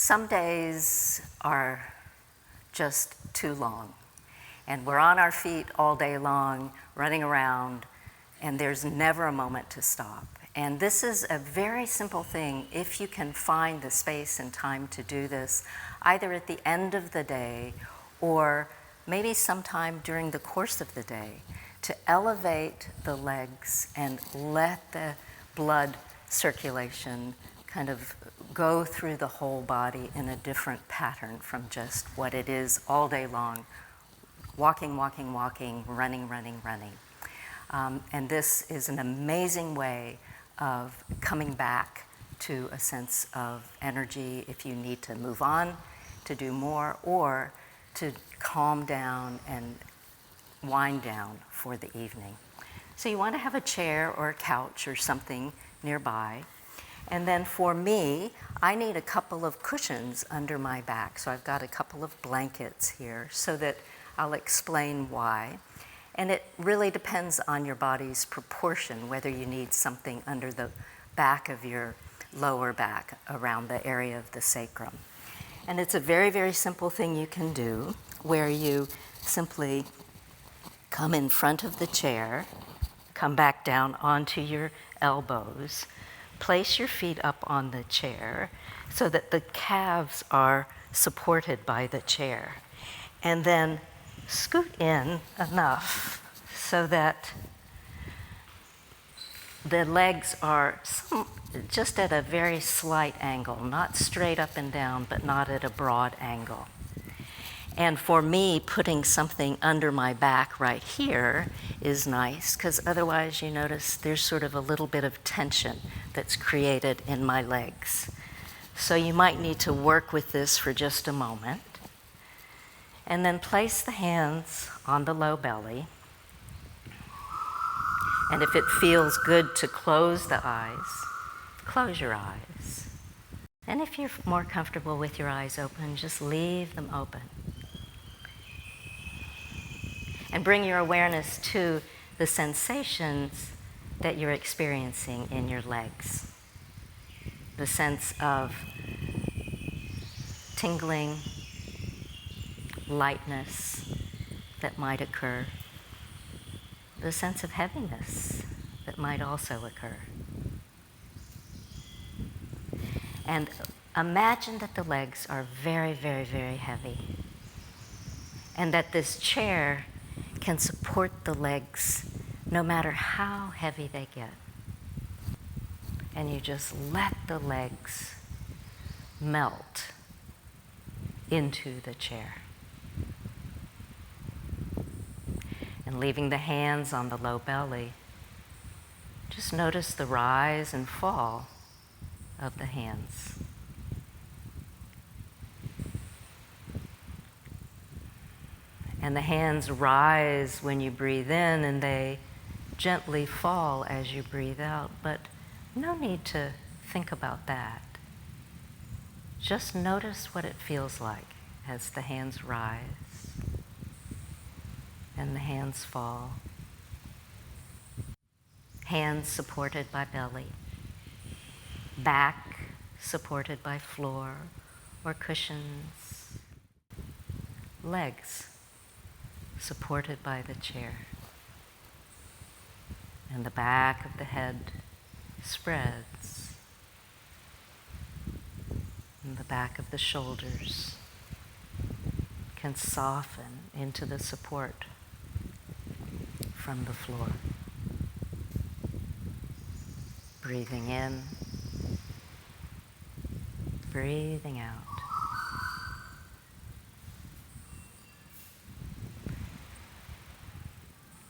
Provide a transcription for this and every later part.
Some days are just too long, and we're on our feet all day long, running around, and there's never a moment to stop. And this is a very simple thing if you can find the space and time to do this, either at the end of the day or maybe sometime during the course of the day, to elevate the legs and let the blood circulation kind of go through the whole body in a different pattern from just what it is all day long, walking, walking, walking, running, running, running. And this is an amazing way of coming back to a sense of energy if you need to move on, to do more, or to calm down and wind down for the evening. So you want to have a chair or a couch or something nearby. And then for me, I need a couple of cushions under my back. So I've got a couple of blankets here so that I'll explain why. And it really depends on your body's proportion, whether you need something under the back of your lower back around the area of the sacrum. And it's a very, very simple thing you can do where you simply come in front of the chair, come back down onto your elbows, place your feet up on the chair so that the calves are supported by the chair. And then scoot in enough so that the legs are just at a very slight angle, not straight up and down, but not at a broad angle. And for me, putting something under my back right here is nice, because otherwise you notice there's sort of a little bit of tension that's created in my legs. So you might need to work with this for just a moment. And then place the hands on the low belly. And if it feels good to close the eyes, close your eyes. And if you're more comfortable with your eyes open, just leave them open. And bring your awareness to the sensations that you're experiencing in your legs. The sense of tingling, lightness that might occur. The sense of heaviness that might also occur. And imagine that the legs are very, very, very heavy. And that this chair can support the legs no matter how heavy they get. And you just let the legs melt into the chair. And leaving the hands on the low belly, just notice the rise and fall of the hands. And the hands rise when you breathe in, and they gently fall as you breathe out, but no need to think about that. Just notice what it feels like as the hands rise and the hands fall. Hands supported by belly, back supported by floor or cushions, legs supported by the chair, and the back of the head spreads, and the back of the shoulders can soften into the support from the floor. Breathing in, breathing out.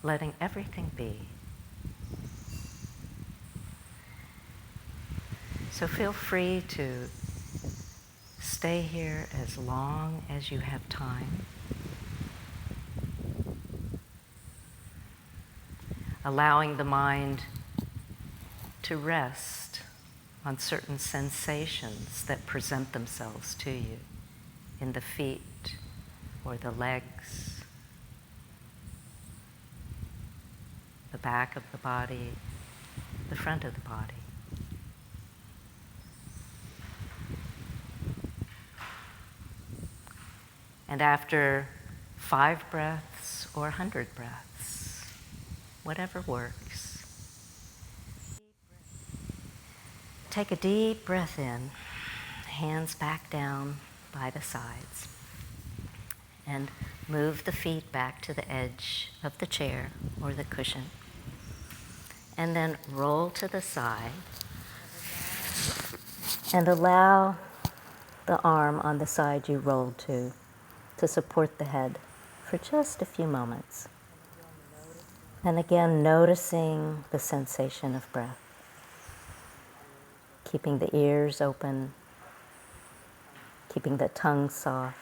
Letting everything be. So feel free to stay here as long as you have time. Allowing the mind to rest on certain sensations that present themselves to you in the feet or the legs, the back of the body, the front of the body. And after 5 breaths or 100 breaths, whatever works, take a deep breath in, hands back down by the sides, and move the feet back to the edge of the chair or the cushion. And then roll to the side and allow the arm on the side you rolled to support the head for just a few moments. And again, noticing the sensation of breath. Keeping the ears open, keeping the tongue soft,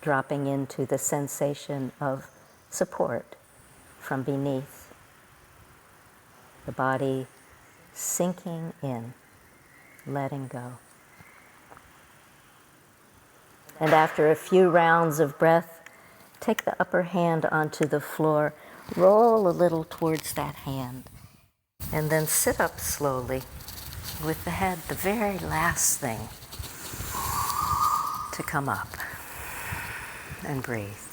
dropping into the sensation of support from beneath, the body sinking in, letting go. And after a few rounds of breath, take the upper hand onto the floor, roll a little towards that hand, and then sit up slowly with the head the very last thing to come up, and breathe.